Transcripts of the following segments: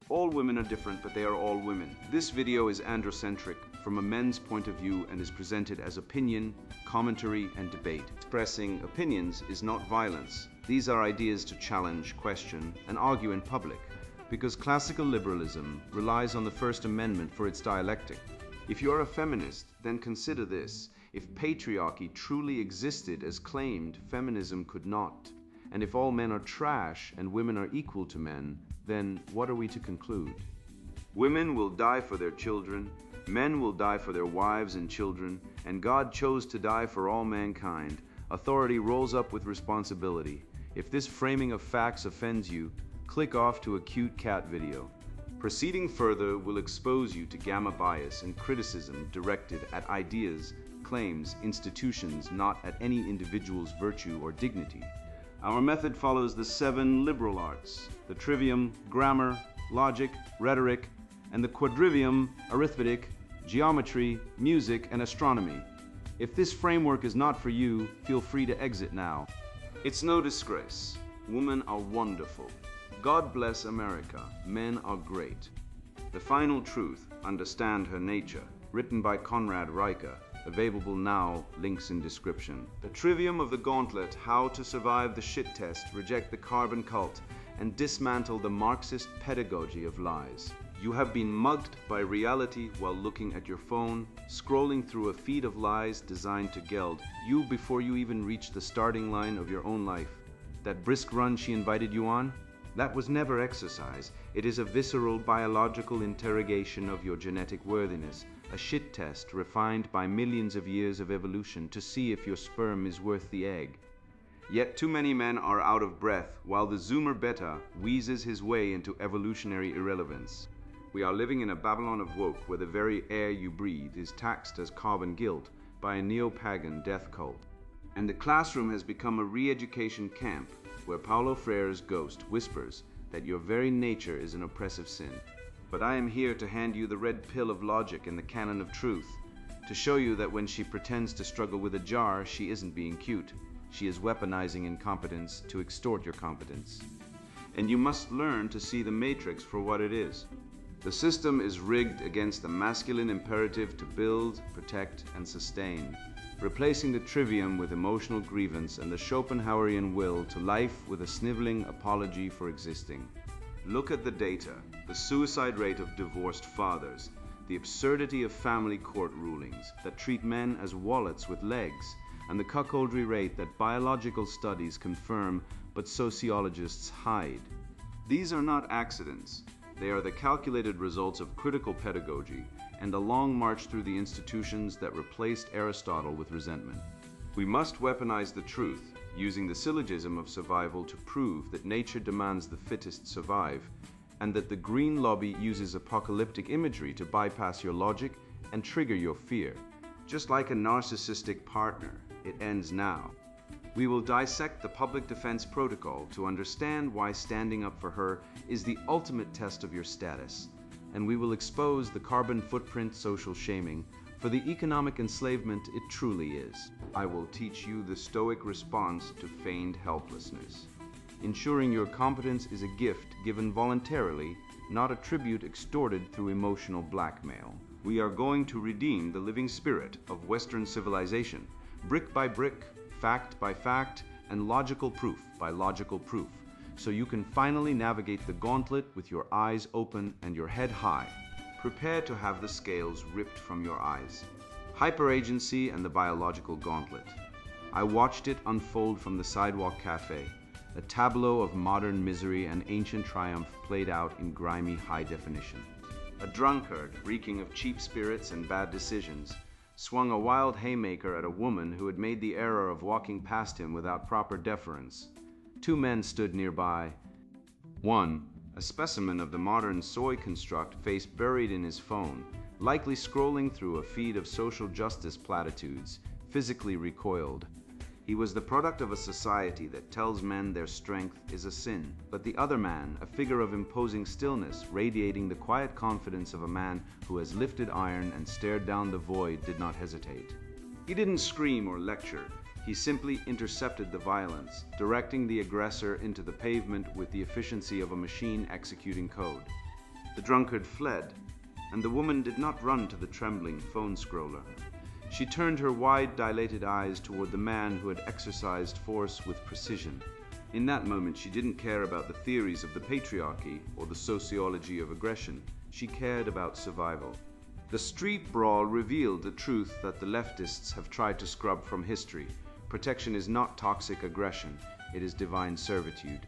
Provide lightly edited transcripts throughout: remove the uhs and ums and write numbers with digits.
All women are different, but they are all women. This video is androcentric from a men's point of view and is presented as opinion, commentary, and debate. Expressing opinions is not violence. These are ideas to challenge, question, and argue in public, because classical liberalism relies on the First Amendment for its dialectic. If you are a feminist, then consider this. If patriarchy truly existed as claimed, feminism could not. And if all men are trash and women are equal to men, then what are we to conclude? Women will die for their children, men will die for their wives and children, and God chose to die for all mankind. Authority rolls up with responsibility. If this framing of facts offends you, click off to a cute cat video. Proceeding further will expose you to gamma bias and criticism directed at ideas, claims, institutions, not at any individual's virtue or dignity. Our method follows the 7 liberal arts, the trivium, grammar, logic, rhetoric, and the quadrivium, arithmetic, geometry, music, and astronomy. If this framework is not for you, feel free to exit now. It's no disgrace. Women are wonderful. God bless America. Men are great. The Final Truth, Understand Her Nature, written by Conrad Reicher. Available now, links in description. The trivium of the gauntlet, how to survive the shit test, reject the carbon cult, and dismantle the Marxist pedagogy of lies. You have been mugged by reality while looking at your phone, scrolling through a feed of lies designed to geld you before you even reach the starting line of your own life. That brisk run she invited you on? That was never exercise. It is a visceral biological interrogation of your genetic worthiness, a shit test refined by millions of years of evolution to see if your sperm is worth the egg. Yet too many men are out of breath while the Zoomer Beta wheezes his way into evolutionary irrelevance. We are living in a Babylon of woke where the very air you breathe is taxed as carbon guilt by a neo-pagan death cult. And the classroom has become a re-education camp where Paulo Freire's ghost whispers that your very nature is an oppressive sin. But I am here to hand you the red pill of logic and the canon of truth, to show you that when she pretends to struggle with a jar, she isn't being cute. She is weaponizing incompetence to extort your competence. And you must learn to see the matrix for what it is. The system is rigged against the masculine imperative to build, protect, and sustain, replacing the trivium with emotional grievance and the Schopenhauerian will to life with a sniveling apology for existing. Look at the data, the suicide rate of divorced fathers, the absurdity of family court rulings that treat men as wallets with legs, and the cuckoldry rate that biological studies confirm but sociologists hide. These are not accidents. They are the calculated results of critical pedagogy and a long march through the institutions that replaced Aristotle with resentment. We must weaponize the truth, using the syllogism of survival to prove that nature demands the fittest survive, and that the green lobby uses apocalyptic imagery to bypass your logic and trigger your fear. Just like a narcissistic partner, it ends now. We will dissect the public defense protocol to understand why standing up for her is the ultimate test of your status, and we will expose the carbon footprint social shaming for the economic enslavement it truly is. I will teach you the stoic response to feigned helplessness, ensuring your competence is a gift given voluntarily, not a tribute extorted through emotional blackmail. We are going to redeem the living spirit of Western civilization, brick by brick, fact by fact, and logical proof by logical proof, so you can finally navigate the gauntlet with your eyes open and your head high. Prepare to have the scales ripped from your eyes. Hyperagency and the biological gauntlet. I watched it unfold from the sidewalk cafe, a tableau of modern misery and ancient triumph played out in grimy high definition. A drunkard, reeking of cheap spirits and bad decisions, swung a wild haymaker at a woman who had made the error of walking past him without proper deference. 2 men stood nearby. One, a specimen of the modern soy construct, face buried in his phone, likely scrolling through a feed of social justice platitudes, physically recoiled. He was the product of a society that tells men their strength is a sin. But the other man, a figure of imposing stillness, radiating the quiet confidence of a man who has lifted iron and stared down the void, did not hesitate. He didn't scream or lecture. He simply intercepted the violence, directing the aggressor into the pavement with the efficiency of a machine executing code. The drunkard fled, and the woman did not run to the trembling phone scroller. She turned her wide, dilated eyes toward the man who had exercised force with precision. In that moment, she didn't care about the theories of the patriarchy or the sociology of aggression. She cared about survival. The street brawl revealed the truth that the leftists have tried to scrub from history. Protection is not toxic aggression, it is divine servitude.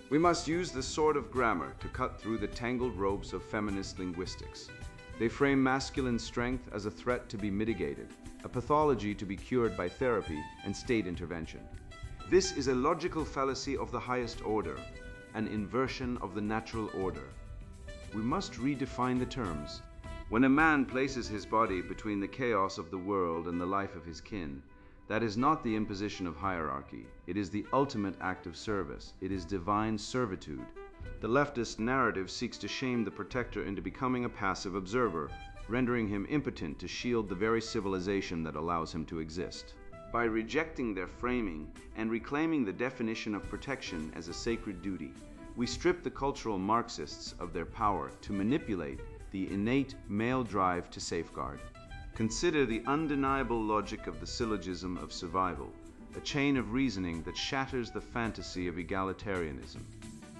We must use the sword of grammar to cut through the tangled ropes of feminist linguistics. They frame masculine strength as a threat to be mitigated, a pathology to be cured by therapy and state intervention. This is a logical fallacy of the highest order, an inversion of the natural order. We must redefine the terms. When a man places his body between the chaos of the world and the life of his kin, that is not the imposition of hierarchy. It is the ultimate act of service. It is divine servitude. The leftist narrative seeks to shame the protector into becoming a passive observer, rendering him impotent to shield the very civilization that allows him to exist. By rejecting their framing and reclaiming the definition of protection as a sacred duty, we strip the cultural Marxists of their power to manipulate the innate male drive to safeguard. Consider the undeniable logic of the syllogism of survival, a chain of reasoning that shatters the fantasy of egalitarianism.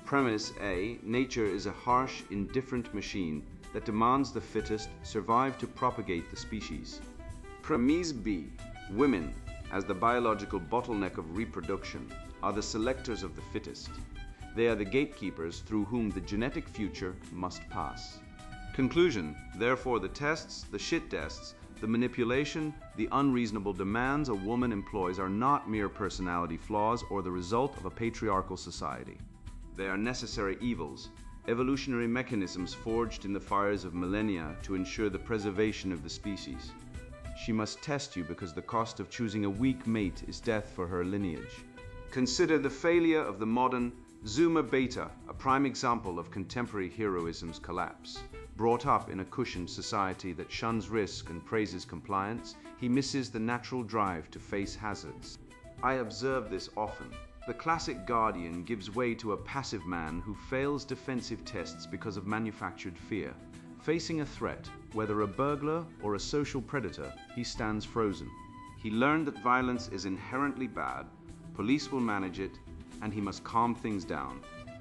Premise A: nature is a harsh, indifferent machine that demands the fittest survive to propagate the species. Premise B: women, as the biological bottleneck of reproduction, are the selectors of the fittest. They are the gatekeepers through whom the genetic future must pass. Conclusion: therefore the tests, the shit tests, the manipulation, the unreasonable demands a woman employs are not mere personality flaws or the result of a patriarchal society. They are necessary evils, evolutionary mechanisms forged in the fires of millennia to ensure the preservation of the species. She must test you because the cost of choosing a weak mate is death for her lineage. Consider the failure of the modern Zuma Beta, a prime example of contemporary heroism's collapse. Brought up in a cushioned society that shuns risk and praises compliance, he misses the natural drive to face hazards. I observe this often. The classic guardian gives way to a passive man who fails defensive tests because of manufactured fear. Facing a threat, whether a burglar or a social predator, he stands frozen. He learned that violence is inherently bad, police will manage it, and he must calm things down.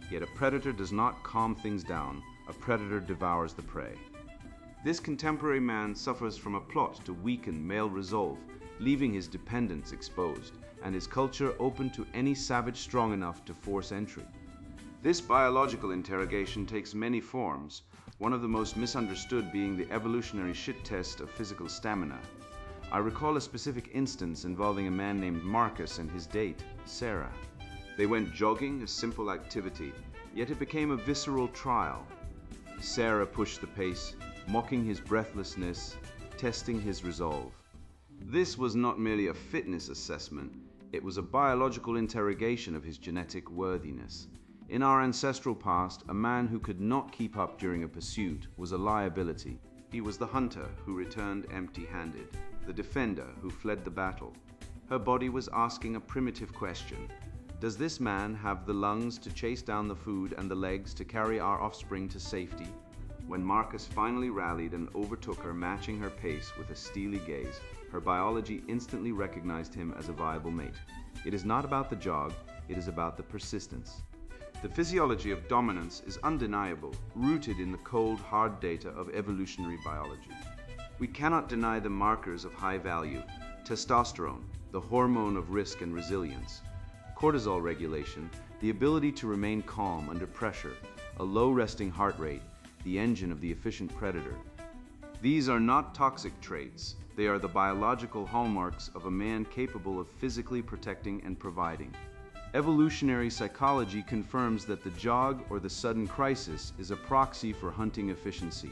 Yet a predator does not calm things down. A predator devours the prey. This contemporary man suffers from a plot to weaken male resolve, leaving his dependents exposed, and his culture open to any savage strong enough to force entry. This biological interrogation takes many forms, one of the most misunderstood being the evolutionary shit test of physical stamina. I recall a specific instance involving a man named Marcus and his date, Sarah. They went jogging, a simple activity, yet it became a visceral trial. Sarah pushed the pace, mocking his breathlessness, testing his resolve. This was not merely a fitness assessment, it was a biological interrogation of his genetic worthiness. In our ancestral past, a man who could not keep up during a pursuit was a liability. He was the hunter who returned empty-handed, the defender who fled the battle. Her body was asking a primitive question. Does this man have the lungs to chase down the food and the legs to carry our offspring to safety? When Marcus finally rallied and overtook her, matching her pace with a steely gaze, her biology instantly recognized him as a viable mate. It is not about the jog, it is about the persistence. The physiology of dominance is undeniable, rooted in the cold, hard data of evolutionary biology. We cannot deny the markers of high value: testosterone, the hormone of risk and resilience; cortisol regulation, the ability to remain calm under pressure; a low resting heart rate, the engine of the efficient predator. These are not toxic traits. They are the biological hallmarks of a man capable of physically protecting and providing. Evolutionary psychology confirms that the jog or the sudden crisis is a proxy for hunting efficiency.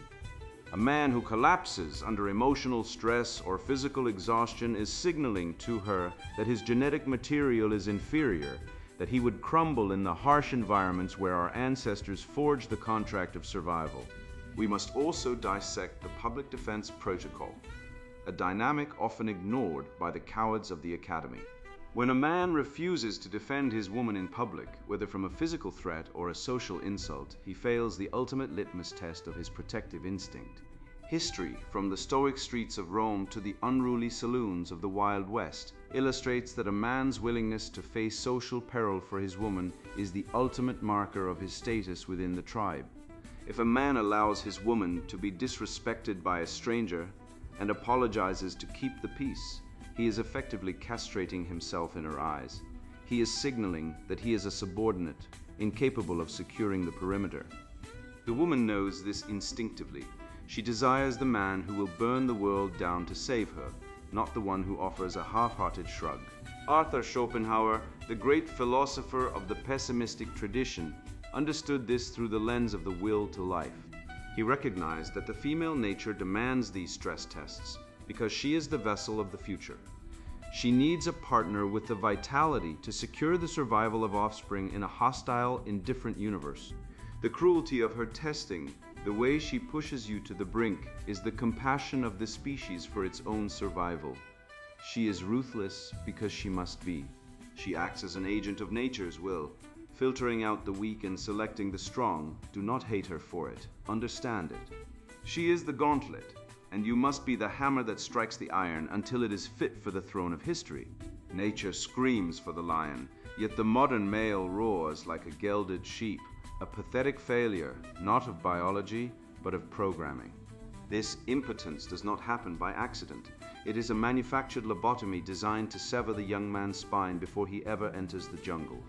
A man who collapses under emotional stress or physical exhaustion is signaling to her that his genetic material is inferior, that he would crumble in the harsh environments where our ancestors forged the contract of survival. We must also dissect the public defense protocol, a dynamic often ignored by the cowards of the academy. When a man refuses to defend his woman in public, whether from a physical threat or a social insult, he fails the ultimate litmus test of his protective instinct. History, from the Stoic streets of Rome to the unruly saloons of the Wild West, illustrates that a man's willingness to face social peril for his woman is the ultimate marker of his status within the tribe. If a man allows his woman to be disrespected by a stranger and apologizes to keep the peace, he is effectively castrating himself in her eyes. He is signaling that he is a subordinate, incapable of securing the perimeter. The woman knows this instinctively. She desires the man who will burn the world down to save her, not the one who offers a half-hearted shrug. Arthur Schopenhauer, the great philosopher of the pessimistic tradition, understood this through the lens of the will to life. He recognized that the female nature demands these stress tests because she is the vessel of the future. She needs a partner with the vitality to secure the survival of offspring in a hostile, indifferent universe. The cruelty of her testing, the way she pushes you to the brink, is the compassion of the species for its own survival. She is ruthless because she must be. She acts as an agent of nature's will, filtering out the weak and selecting the strong. Do not hate her for it. Understand it. She is the gauntlet, and you must be the hammer that strikes the iron until it is fit for the throne of history. Nature screams for the lion, yet the modern male roars like a gelded sheep, a pathetic failure, not of biology, but of programming. This impotence does not happen by accident. It is a manufactured lobotomy designed to sever the young man's spine before he ever enters the jungle.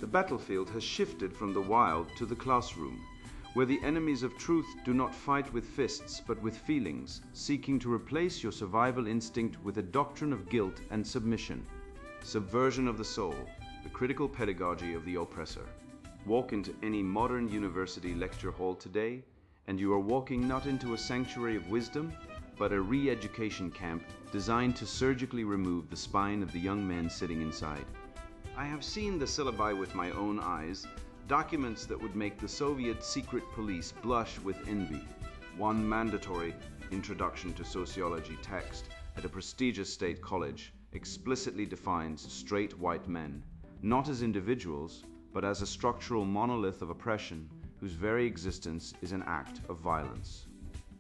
The battlefield has shifted from the wild to the classroom, where the enemies of truth do not fight with fists but with feelings, seeking to replace your survival instinct with a doctrine of guilt and submission. Subversion of the soul, the critical pedagogy of the oppressor. Walk into any modern university lecture hall today, and you are walking not into a sanctuary of wisdom, but a re-education camp designed to surgically remove the spine of the young men sitting inside. I have seen the syllabi with my own eyes, documents that would make the Soviet secret police blush with envy. One mandatory introduction to sociology text at a prestigious state college explicitly defines straight white men, not as individuals, but as a structural monolith of oppression whose very existence is an act of violence.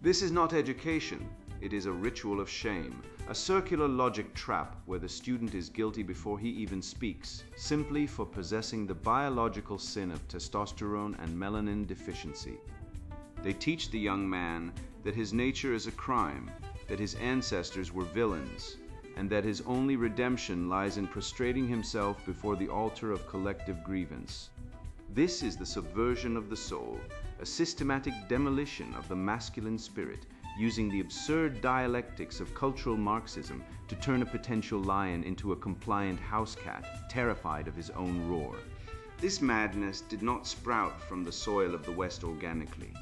This is not education, it is a ritual of shame, a circular logic trap where the student is guilty before he even speaks, simply for possessing the biological sin of testosterone and melanin deficiency. They teach the young man that his nature is a crime, that his ancestors were villains, and that his only redemption lies in prostrating himself before the altar of collective grievance. This is the subversion of the soul, a systematic demolition of the masculine spirit, using the absurd dialectics of cultural Marxism to turn a potential lion into a compliant house cat, terrified of his own roar. This madness did not sprout from the soil of the West organically.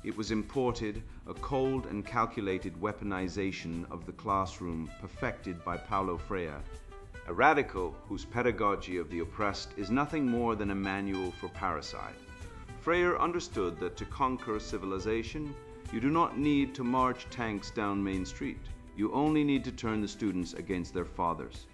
It was imported, a cold and calculated weaponization of the classroom perfected by Paulo Freire, a radical whose pedagogy of the oppressed is nothing more than a manual for parricide. Freire understood that to conquer civilization, you do not need to march tanks down Main Street. You only need to turn the students against their fathers.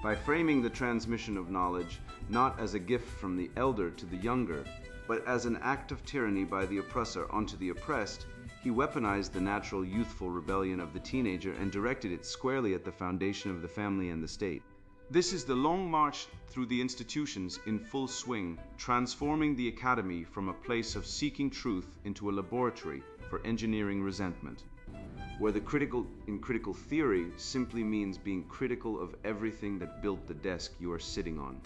By framing the transmission of knowledge not as a gift from the elder to the younger, but as an act of tyranny by the oppressor onto the oppressed, he weaponized the natural youthful rebellion of the teenager and directed it squarely at the foundation of the family and the state. This is the long march through the institutions in full swing, transforming the academy from a place of seeking truth into a laboratory for engineering resentment, where the critical in critical theory simply means being critical of everything that built the desk you are sitting on.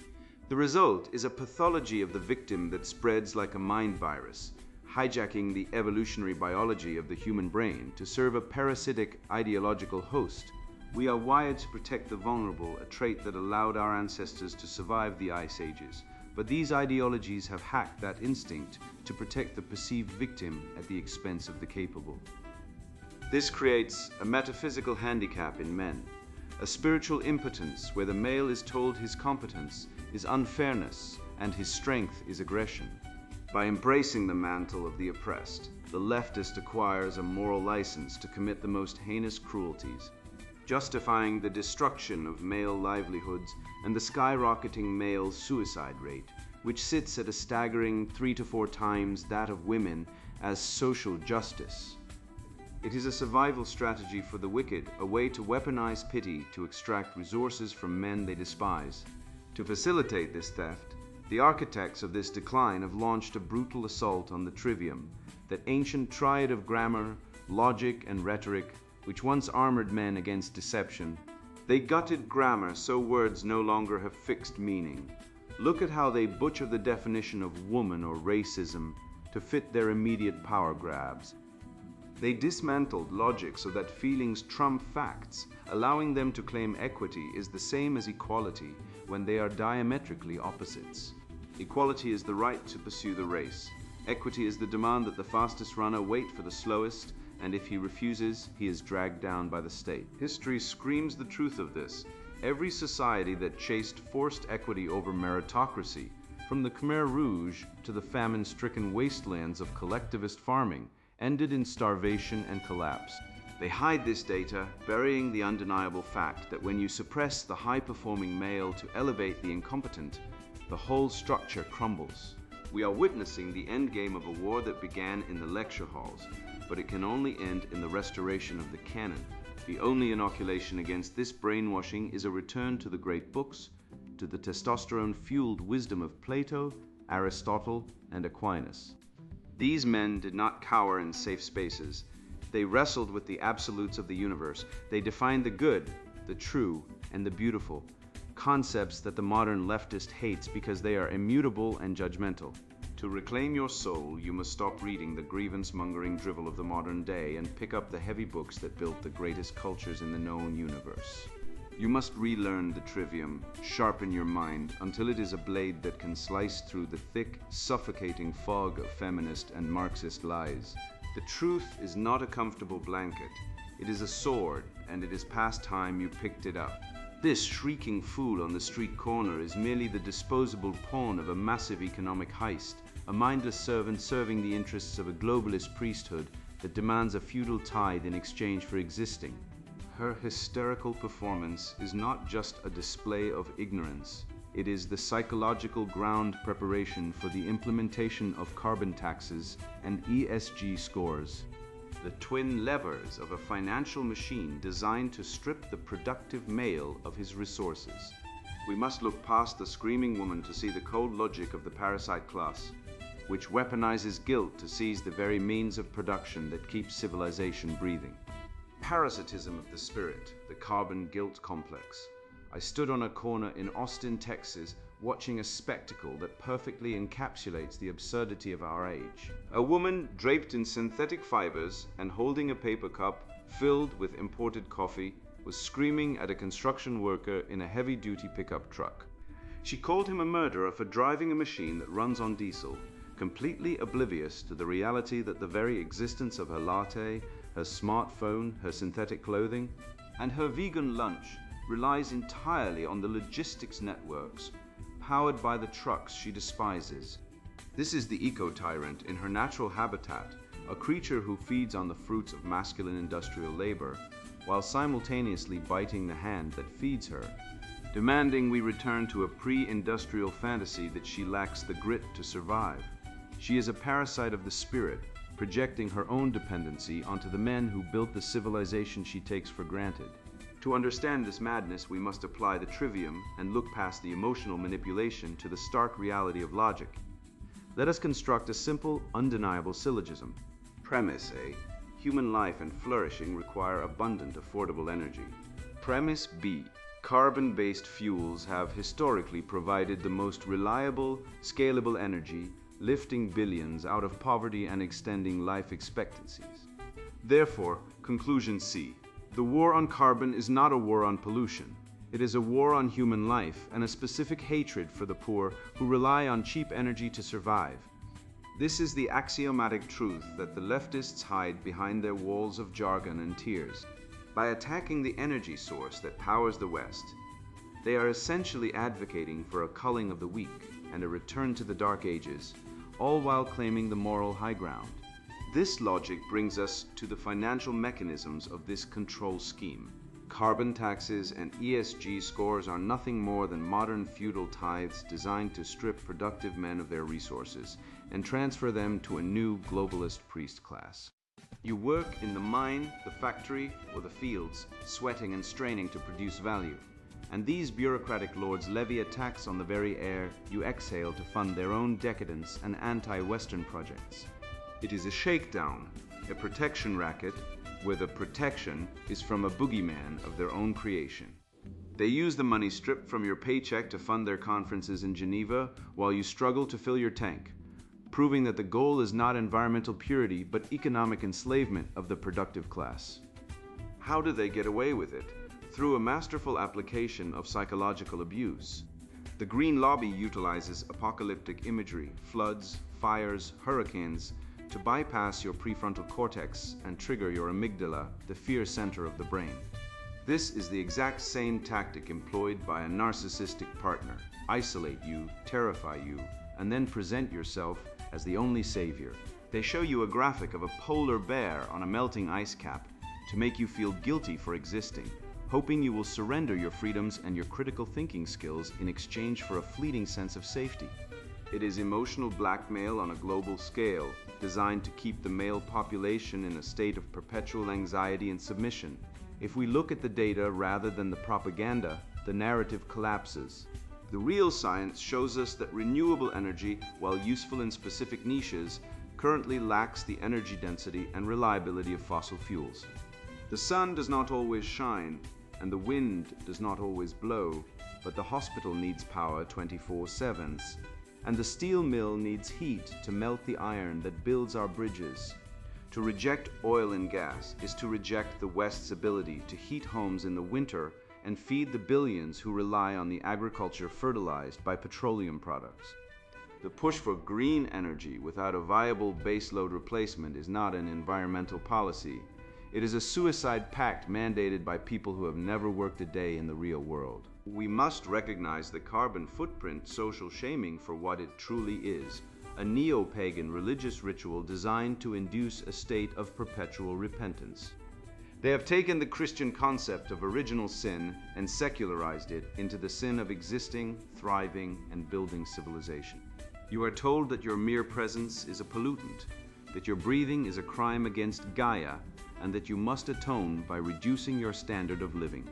The result is a pathology of the victim that spreads like a mind virus, hijacking the evolutionary biology of the human brain to serve a parasitic ideological host. We are wired to protect the vulnerable, a trait that allowed our ancestors to survive the ice ages. But these ideologies have hacked that instinct to protect the perceived victim at the expense of the capable. This creates a metaphysical handicap in men, a spiritual impotence where the male is told his competence is unfairness and his strength is aggression. By embracing the mantle of the oppressed, the leftist acquires a moral license to commit the most heinous cruelties. justifying the destruction of male livelihoods and the skyrocketing male suicide rate, which sits at a staggering 3 to 4 times that of women, as social justice. It is a survival strategy for the wicked, a way to weaponize pity to extract resources from men they despise. To facilitate this theft, the architects of this decline have launched a brutal assault on the trivium, that ancient triad of grammar, logic, and rhetoric, which once armored men against deception. They gutted grammar so words no longer have fixed meaning. Look at how they butcher the definition of woman or racism to fit their immediate power grabs. They dismantled logic so that feelings trump facts, allowing them to claim equity is the same as equality when they are diametrically opposites. Equality is the right to pursue the race. Equity is the demand that the fastest runner wait for the slowest, and if he refuses, he is dragged down by the state. History screams the truth of this. Every society that chased forced equity over meritocracy, from the Khmer Rouge to the famine-stricken wastelands of collectivist farming, ended in starvation and collapse. They hide this data, burying the undeniable fact that when you suppress the high-performing male to elevate the incompetent, the whole structure crumbles. We are witnessing the endgame of a war that began in the lecture halls, but it can only end in the restoration of the canon. The only inoculation against this brainwashing is a return to the great books, to the testosterone-fueled wisdom of Plato, Aristotle, and Aquinas. These men did not cower in safe spaces. They wrestled with the absolutes of the universe. They defined the good, the true, and the beautiful, concepts that the modern leftist hates because they are immutable and judgmental. To reclaim your soul, you must stop reading the grievance-mongering drivel of the modern day and pick up the heavy books that built the greatest cultures in the known universe. You must relearn the trivium, sharpen your mind until it is a blade that can slice through the thick, suffocating fog of feminist and Marxist lies. The truth is not a comfortable blanket. It is a sword, and it is past time you picked it up. This shrieking fool on the street corner is merely the disposable pawn of a massive economic heist, a mindless servant serving the interests of a globalist priesthood that demands a feudal tithe in exchange for existing. Her hysterical performance is not just a display of ignorance. It is the psychological ground preparation for the implementation of carbon taxes and ESG scores. The twin levers of a financial machine designed to strip the productive male of his resources. We must look past the screaming woman to see the cold logic of the parasite class, which weaponizes guilt to seize the very means of production that keeps civilization breathing. Parasitism of the spirit, the carbon guilt complex. I stood on a corner in Austin, Texas, watching a spectacle that perfectly encapsulates the absurdity of our age. A woman draped in synthetic fibers and holding a paper cup filled with imported coffee was screaming at a construction worker in a heavy-duty pickup truck. She called him a murderer for driving a machine that runs on diesel, completely oblivious to the reality that the very existence of her latte, her smartphone, her synthetic clothing, and her vegan lunch relies entirely on the logistics networks powered by the trucks she despises. This is the eco-tyrant in her natural habitat, a creature who feeds on the fruits of masculine industrial labor, while simultaneously biting the hand that feeds her, demanding we return to a pre-industrial fantasy that she lacks the grit to survive. She is a parasite of the spirit, projecting her own dependency onto the men who built the civilization she takes for granted. To understand this madness, we must apply the trivium and look past the emotional manipulation to the stark reality of logic. Let us construct a simple, undeniable syllogism. Premise A. Human life and flourishing require abundant, affordable energy. Premise B. Carbon-based fuels have historically provided the most reliable, scalable energy, lifting billions out of poverty and extending life expectancies. Therefore, conclusion C. The war on carbon is not a war on pollution. It is a war on human life and a specific hatred for the poor who rely on cheap energy to survive. This is the axiomatic truth that the leftists hide behind their walls of jargon and tears. By attacking the energy source that powers the West, they are essentially advocating for a culling of the weak and a return to the Dark Ages, all while claiming the moral high ground. This logic brings us to the financial mechanisms of this control scheme. Carbon taxes and ESG scores are nothing more than modern feudal tithes designed to strip productive men of their resources and transfer them to a new globalist priest class. You work in the mine, the factory, or the fields, sweating and straining to produce value. And these bureaucratic lords levy a tax on the very air you exhale to fund their own decadence and anti-Western projects. It is a shakedown, a protection racket, where the protection is from a boogeyman of their own creation. They use the money stripped from your paycheck to fund their conferences in Geneva while you struggle to fill your tank, proving that the goal is not environmental purity but economic enslavement of the productive class. How do they get away with it? Through a masterful application of psychological abuse. The Green Lobby utilizes apocalyptic imagery, floods, fires, hurricanes, to bypass your prefrontal cortex and trigger your amygdala, the fear center of the brain. This is the exact same tactic employed by a narcissistic partner. Isolate you, terrify you, and then present yourself as the only savior. They show you a graphic of a polar bear on a melting ice cap to make you feel guilty for existing, hoping you will surrender your freedoms and your critical thinking skills in exchange for a fleeting sense of safety. It is emotional blackmail on a global scale, designed to keep the male population in a state of perpetual anxiety and submission. If we look at the data rather than the propaganda, the narrative collapses. The real science shows us that renewable energy, while useful in specific niches, currently lacks the energy density and reliability of fossil fuels. The sun does not always shine, and the wind does not always blow, but the hospital needs power 24/7, and the steel mill needs heat to melt the iron that builds our bridges. To reject oil and gas is to reject the West's ability to heat homes in the winter and feed the billions who rely on the agriculture fertilized by petroleum products. The push for green energy without a viable baseload replacement is not an environmental policy. It is a suicide pact mandated by people who have never worked a day in the real world. We must recognize the carbon footprint social shaming for what it truly is, a neo-pagan religious ritual designed to induce a state of perpetual repentance. They have taken the Christian concept of original sin and secularized it into the sin of existing, thriving, and building civilization. You are told that your mere presence is a pollutant, that your breathing is a crime against Gaia, and that you must atone by reducing your standard of living.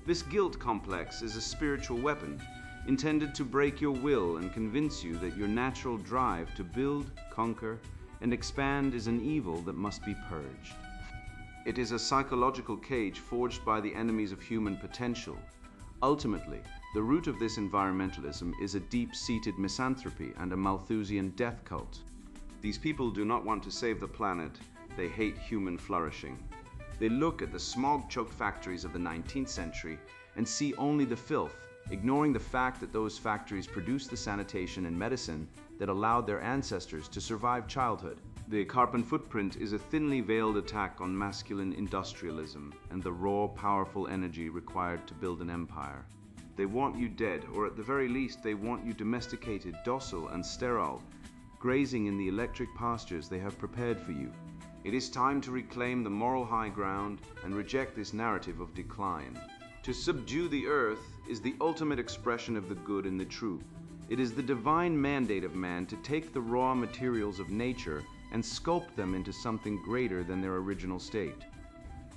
This guilt complex is a spiritual weapon, intended to break your will and convince you that your natural drive to build, conquer, and expand is an evil that must be purged. It is a psychological cage forged by the enemies of human potential. Ultimately, the root of this environmentalism is a deep-seated misanthropy and a Malthusian death cult. These people do not want to save the planet, they hate human flourishing. They look at the smog-choked factories of the 19th century and see only the filth, ignoring the fact that those factories produced the sanitation and medicine that allowed their ancestors to survive childhood. The carbon footprint is a thinly veiled attack on masculine industrialism and the raw, powerful energy required to build an empire. They want you dead, or at the very least, they want you domesticated, docile, and sterile, grazing in the electric pastures they have prepared for you. It is time to reclaim the moral high ground and reject this narrative of decline. To subdue the earth is the ultimate expression of the good and the true. It is the divine mandate of man to take the raw materials of nature and sculpt them into something greater than their original state.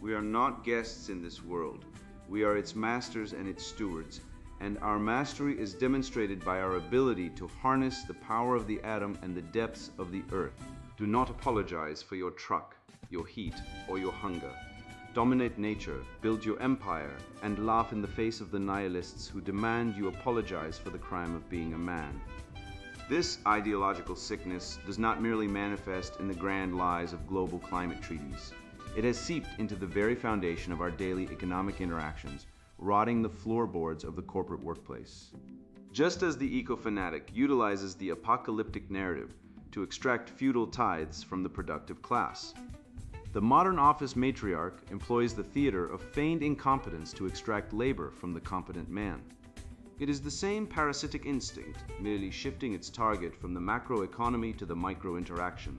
We are not guests in this world. We are its masters and its stewards, and our mastery is demonstrated by our ability to harness the power of the atom and the depths of the earth. Do not apologize for your truck, your heat, or your hunger. Dominate nature, build your empire, and laugh in the face of the nihilists who demand you apologize for the crime of being a man. This ideological sickness does not merely manifest in the grand lies of global climate treaties. It has seeped into the very foundation of our daily economic interactions, rotting the floorboards of the corporate workplace. Just as the eco-fanatic utilizes the apocalyptic narrative to extract feudal tithes from the productive class, the modern office matriarch employs the theater of feigned incompetence to extract labor from the competent man. It is the same parasitic instinct, merely shifting its target from the macroeconomy to the micro-interaction,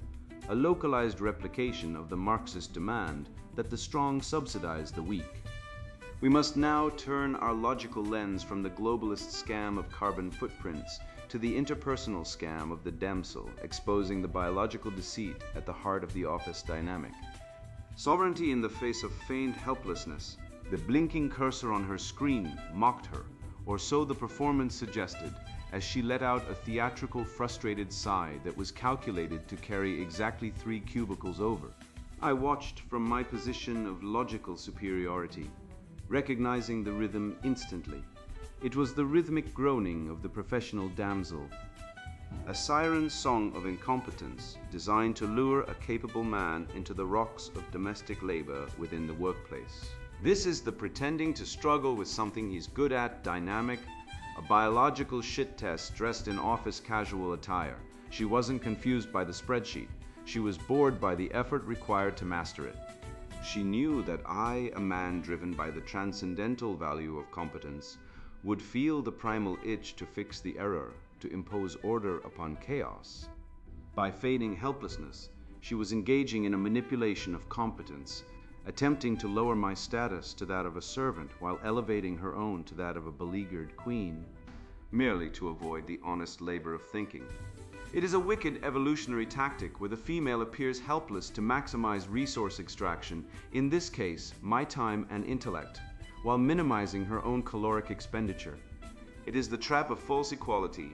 a localized replication of the Marxist demand that the strong subsidize the weak. We must now turn our logical lens from the globalist scam of carbon footprints to the interpersonal scam of the damsel, exposing the biological deceit at the heart of the office dynamic. Sovereignty in the face of feigned helplessness. The blinking cursor on her screen mocked her, or so the performance suggested, as she let out a theatrical, frustrated sigh that was calculated to carry exactly 3 cubicles over. I watched from my position of logical superiority, recognizing the rhythm instantly. It was the rhythmic groaning of the professional damsel, a siren song of incompetence designed to lure a capable man into the rocks of domestic labor within the workplace. This is the pretending to struggle with something he's good at dynamic, a biological shit test dressed in office casual attire. She wasn't confused by the spreadsheet. She was bored by the effort required to master it. She knew that I, a man driven by the transcendental value of competence, would feel the primal itch to fix the error, to impose order upon chaos. By feigning helplessness, she was engaging in a manipulation of competence, attempting to lower my status to that of a servant while elevating her own to that of a beleaguered queen, merely to avoid the honest labor of thinking. It is a wicked evolutionary tactic where the female appears helpless to maximize resource extraction, in this case, my time and intellect, while minimizing her own caloric expenditure. It is the trap of false equality,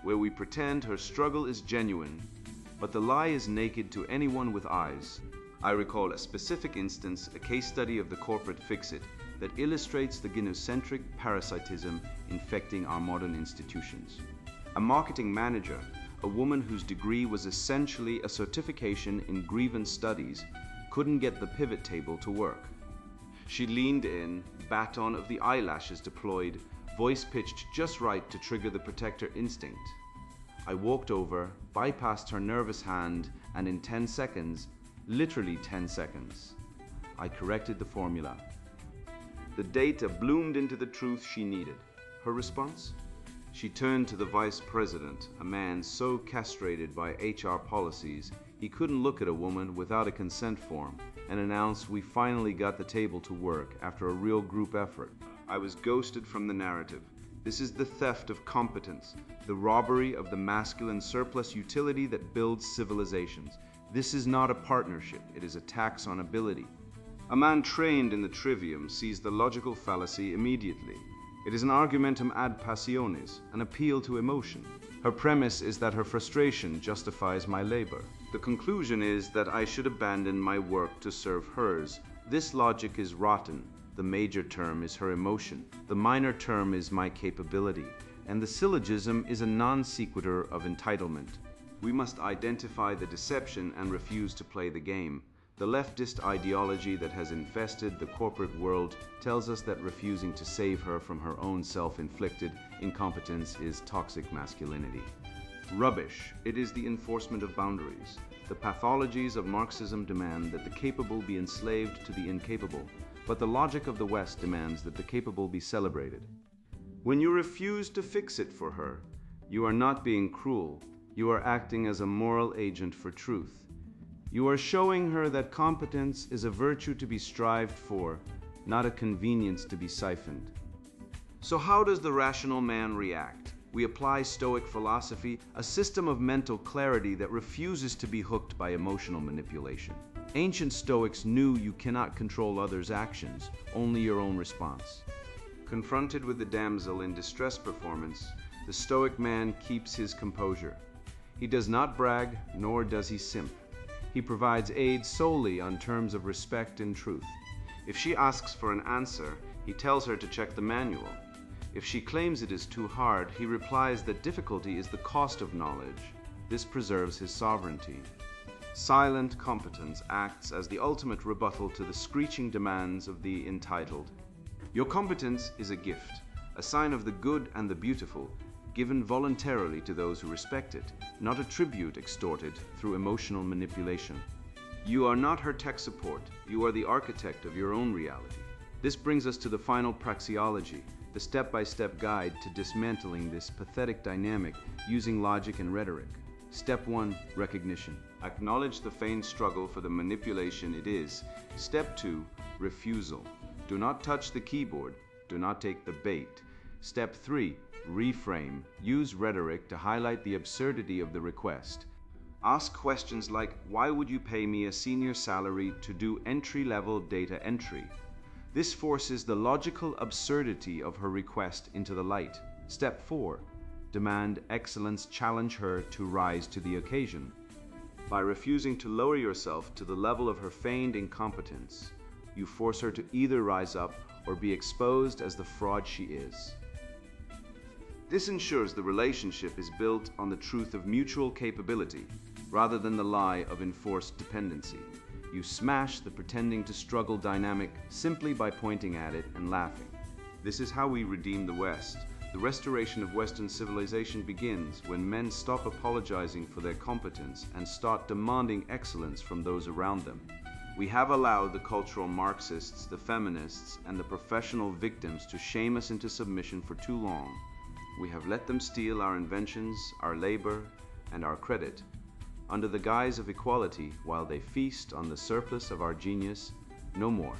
where we pretend her struggle is genuine, but the lie is naked to anyone with eyes. I recall a specific instance, a case study of the corporate fix-it, that illustrates the gynocentric parasitism infecting our modern institutions. A marketing manager, a woman whose degree was essentially a certification in grievance studies, couldn't get the pivot table to work. She leaned in, baton of the eyelashes deployed, voice pitched just right to trigger the protector instinct. I walked over, bypassed her nervous hand, and in 10 seconds, literally 10 seconds, I corrected the formula. The data bloomed into the truth she needed. Her response? She turned to the vice president, a man so castrated by HR policies he couldn't look at a woman without a consent form, and announced we finally got the table to work after a real group effort. I was ghosted from the narrative. This is the theft of competence, the robbery of the masculine surplus utility that builds civilizations. This is not a partnership, it is a tax on ability. A man trained in the trivium sees the logical fallacy immediately. It is an argumentum ad passionis, an appeal to emotion. Her premise is that her frustration justifies my labor. The conclusion is that I should abandon my work to serve hers. This logic is rotten. The major term is her emotion. The minor term is my capability. And the syllogism is a non sequitur of entitlement. We must identify the deception and refuse to play the game. The leftist ideology that has infested the corporate world tells us that refusing to save her from her own self-inflicted incompetence is toxic masculinity. Rubbish. It is the enforcement of boundaries. The pathologies of Marxism demand that the capable be enslaved to the incapable, but the logic of the West demands that the capable be celebrated. When you refuse to fix it for her, you are not being cruel. You are acting as a moral agent for truth. You are showing her that competence is a virtue to be strived for, not a convenience to be siphoned. So how does the rational man react? We apply Stoic philosophy, a system of mental clarity that refuses to be hooked by emotional manipulation. Ancient Stoics knew you cannot control others' actions, only your own response. Confronted with the damsel in distress performance, the Stoic man keeps his composure. He does not brag, nor does he simp. He provides aid solely on terms of respect and truth. If she asks for an answer, he tells her to check the manual. If she claims it is too hard, he replies that difficulty is the cost of knowledge. This preserves his sovereignty. Silent competence acts as the ultimate rebuttal to the screeching demands of the entitled. Your competence is a gift, a sign of the good and the beautiful, given voluntarily to those who respect it, not a tribute extorted through emotional manipulation. You are not her tech support, you are the architect of your own reality. This brings us to the final praxeology, the step-by-step guide to dismantling this pathetic dynamic using logic and rhetoric. Step 1, recognition. Acknowledge the feigned struggle for the manipulation it is. Step 2, refusal. Do not touch the keyboard. Do not take the bait. Step 3. Reframe. Use rhetoric to highlight the absurdity of the request. Ask questions like, why would you pay me a senior salary to do entry-level data entry? This forces the logical absurdity of her request into the light. Step 4. Demand excellence. Challenge her to rise to the occasion. By refusing to lower yourself to the level of her feigned incompetence, you force her to either rise up or be exposed as the fraud she is. This ensures the relationship is built on the truth of mutual capability, rather than the lie of enforced dependency. You smash the pretending to struggle dynamic simply by pointing at it and laughing. This is how we redeem the West. The restoration of Western civilization begins when men stop apologizing for their competence and start demanding excellence from those around them. We have allowed the cultural Marxists, the feminists, and the professional victims to shame us into submission for too long. We have let them steal our inventions, our labor, and our credit, under the guise of equality, while they feast on the surplus of our genius. No more.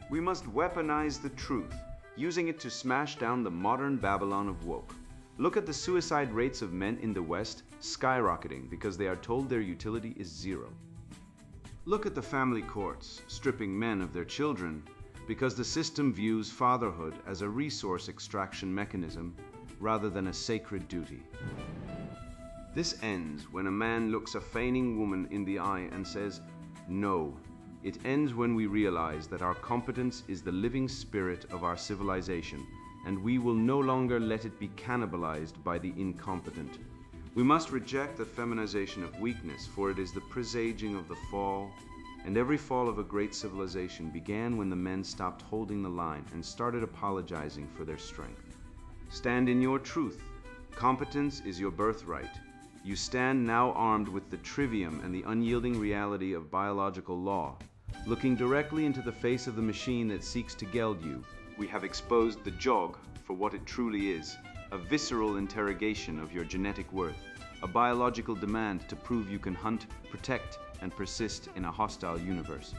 We must weaponize the truth, using it to smash down the modern Babylon of woke. Look at the suicide rates of men in the West skyrocketing because they are told their utility is zero. Look at the family courts stripping men of their children because the system views fatherhood as a resource extraction mechanism rather than a sacred duty. This ends when a man looks a feigning woman in the eye and says, no. It ends when we realize that our competence is the living spirit of our civilization, and we will no longer let it be cannibalized by the incompetent. We must reject the feminization of weakness, for it is the presaging of the fall, and every fall of a great civilization began when the men stopped holding the line and started apologizing for their strength. Stand in your truth. Competence is your birthright. You stand now armed with the trivium and the unyielding reality of biological law. Looking directly into the face of the machine that seeks to geld you, we have exposed the jog for what it truly is, a visceral interrogation of your genetic worth, a biological demand to prove you can hunt, protect, and persist in a hostile universe.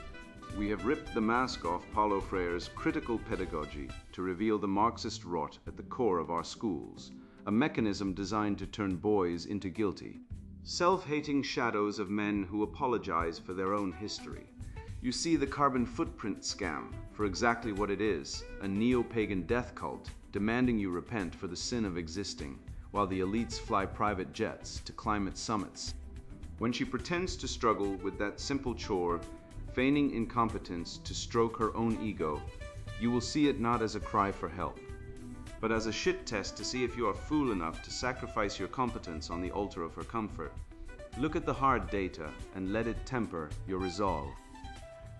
We have ripped the mask off Paulo Freire's critical pedagogy to reveal the Marxist rot at the core of our schools, a mechanism designed to turn boys into guilty, self-hating shadows of men who apologize for their own history. You see the carbon footprint scam for exactly what it is, a neo-pagan death cult demanding you repent for the sin of existing, while the elites fly private jets to climate summits. When she pretends to struggle with that simple chore, feigning incompetence to stroke her own ego, you will see it not as a cry for help, but as a shit test to see if you are fool enough to sacrifice your competence on the altar of her comfort. Look at the hard data and let it temper your resolve.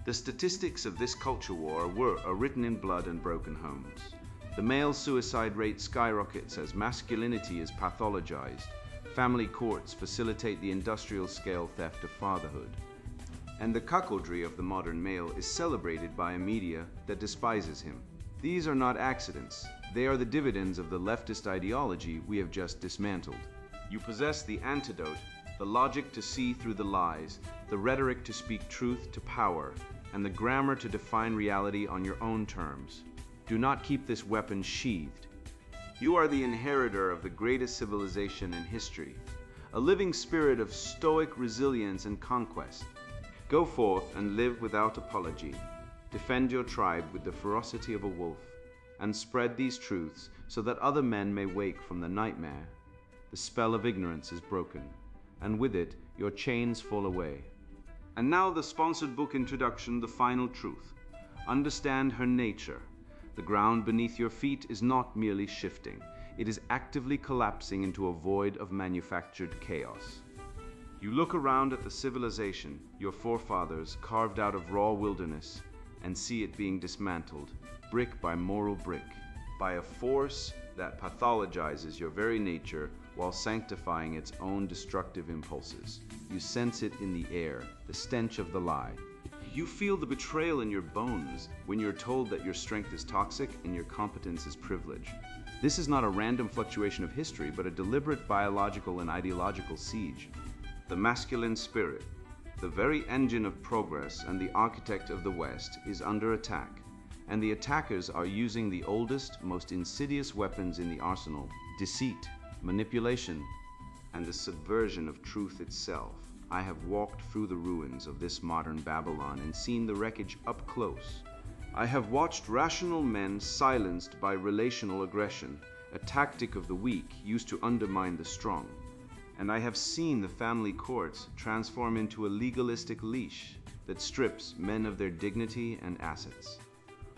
The statistics of this culture war are written in blood and broken homes. The male suicide rate skyrockets as masculinity is pathologized. Family courts facilitate the industrial-scale theft of fatherhood. And the cuckoldry of the modern male is celebrated by a media that despises him. These are not accidents. They are the dividends of the leftist ideology we have just dismantled. You possess the antidote, the logic to see through the lies, the rhetoric to speak truth to power, and the grammar to define reality on your own terms. Do not keep this weapon sheathed. You are the inheritor of the greatest civilization in history, a living spirit of stoic resilience and conquest. Go forth and live without apology. Defend your tribe with the ferocity of a wolf, and spread these truths so that other men may wake from the nightmare. The spell of ignorance is broken, and with it your chains fall away. And now the sponsored book introduction, The Final Truth. Understand her nature. The ground beneath your feet is not merely shifting. It is actively collapsing into a void of manufactured chaos. You look around at the civilization your forefathers carved out of raw wilderness and see it being dismantled, brick by moral brick, by a force that pathologizes your very nature while sanctifying its own destructive impulses. You sense it in the air, the stench of the lie. You feel the betrayal in your bones when you're told that your strength is toxic and your competence is privilege. This is not a random fluctuation of history, but a deliberate biological and ideological siege. The masculine spirit, the very engine of progress and the architect of the West, is under attack. and the attackers are using the oldest, most insidious weapons in the arsenal: deceit, manipulation, and the subversion of truth itself. I have walked through the ruins of this modern Babylon and seen the wreckage up close. I have watched rational men silenced by relational aggression, a tactic of the weak used to undermine the strong. And I have seen the family courts transform into a legalistic leash that strips men of their dignity and assets.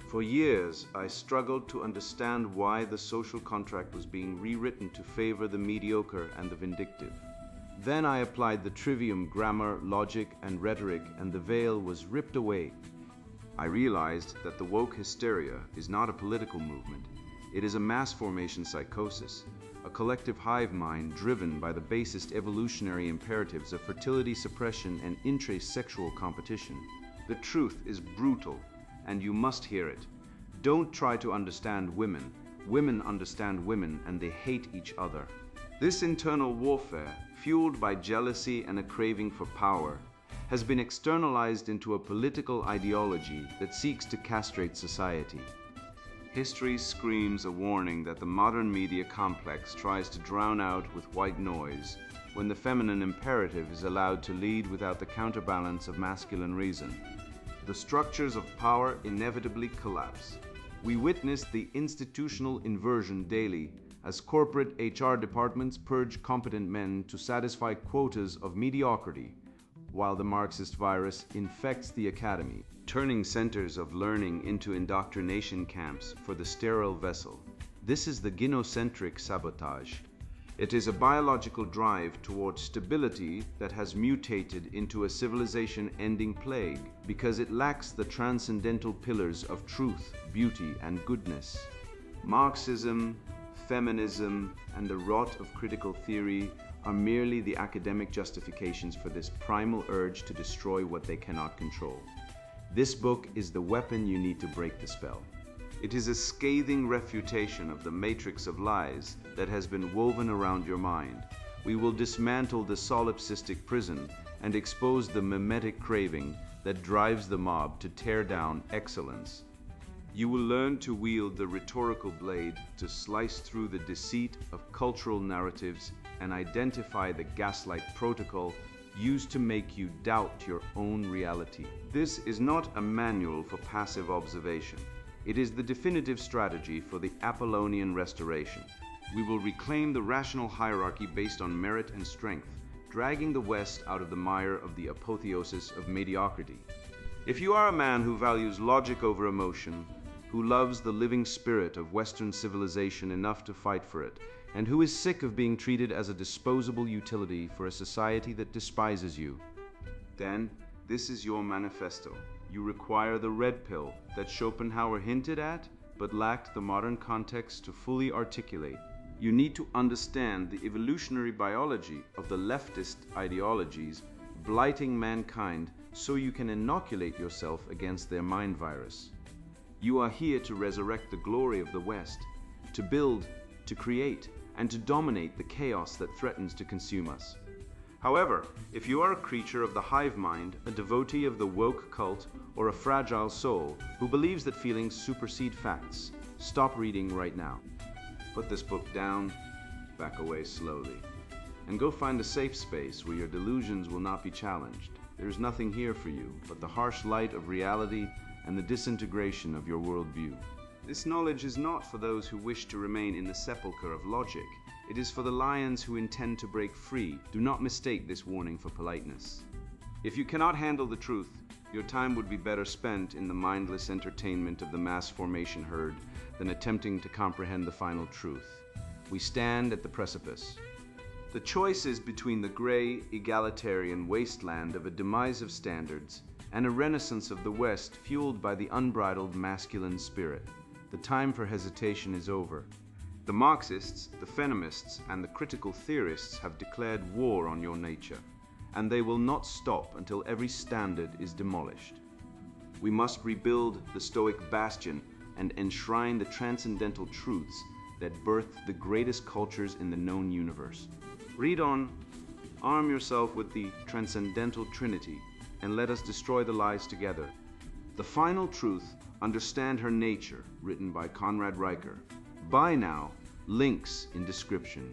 For years, I struggled to understand why the social contract was being rewritten to favor the mediocre and the vindictive. Then I applied the trivium grammar, logic, and rhetoric, and the veil was ripped away. I realized that the woke hysteria is not a political movement. It is a mass formation psychosis, a collective hive mind driven by the basest evolutionary imperatives of fertility suppression and intra-sexual competition. The truth is brutal, and you must hear it. Don't try to understand women. Women understand women, and they hate each other. This internal warfare, fueled by jealousy and a craving for power, has been externalized into a political ideology that seeks to castrate society. History screams a warning that the modern media complex tries to drown out with white noise when the feminine imperative is allowed to lead without the counterbalance of masculine reason. The structures of power inevitably collapse. We witness the institutional inversion daily as corporate HR departments purge competent men to satisfy quotas of mediocrity, while the Marxist virus infects the academy, turning centers of learning into indoctrination camps for the sterile vessel. This is the gynocentric sabotage. It is a biological drive towards stability that has mutated into a civilization-ending plague because it lacks the transcendental pillars of truth, beauty, and goodness. Marxism, feminism, and the rot of critical theory are merely the academic justifications for this primal urge to destroy what they cannot control. This book is the weapon you need to break the spell. It is a scathing refutation of the matrix of lies that has been woven around your mind. We will dismantle the solipsistic prison and expose the mimetic craving that drives the mob to tear down excellence. You will learn to wield the rhetorical blade to slice through the deceit of cultural narratives and identify the gaslight protocol used to make you doubt your own reality. This is not a manual for passive observation. It is the definitive strategy for the Apollonian restoration. We will reclaim the rational hierarchy based on merit and strength, dragging the West out of the mire of the apotheosis of mediocrity. If you are a man who values logic over emotion, who loves the living spirit of Western civilization enough to fight for it, and who is sick of being treated as a disposable utility for a society that despises you, then this is your manifesto. You require the red pill that Schopenhauer hinted at, but lacked the modern context to fully articulate. You need to understand the evolutionary biology of the leftist ideologies blighting mankind so you can inoculate yourself against their mind virus. You are here to resurrect the glory of the West, to build, to create, and to dominate the chaos that threatens to consume us. However, if you are a creature of the hive mind, a devotee of the woke cult, or a fragile soul who believes that feelings supersede facts, stop reading right now. Put this book down, back away slowly, and go find a safe space where your delusions will not be challenged. There is nothing here for you but the harsh light of reality and the disintegration of your worldview. This knowledge is not for those who wish to remain in the sepulchre of logic. It is for the lions who intend to break free. Do not mistake this warning for politeness. If you cannot handle the truth, your time would be better spent in the mindless entertainment of the mass formation herd than attempting to comprehend the final truth. We stand at the precipice. The choice is between the gray, egalitarian wasteland of a demise of standards and a renaissance of the West fueled by the unbridled masculine spirit. The time for hesitation is over. The Marxists, the feminists, and the critical theorists have declared war on your nature, and they will not stop until every standard is demolished. We must rebuild the Stoic bastion and enshrine the transcendental truths that birthed the greatest cultures in the known universe. Read on, arm yourself with the transcendental trinity, and let us destroy the lies together. The final truth Understand Her Nature, written by Conrad Reicher. Buy now, links in description.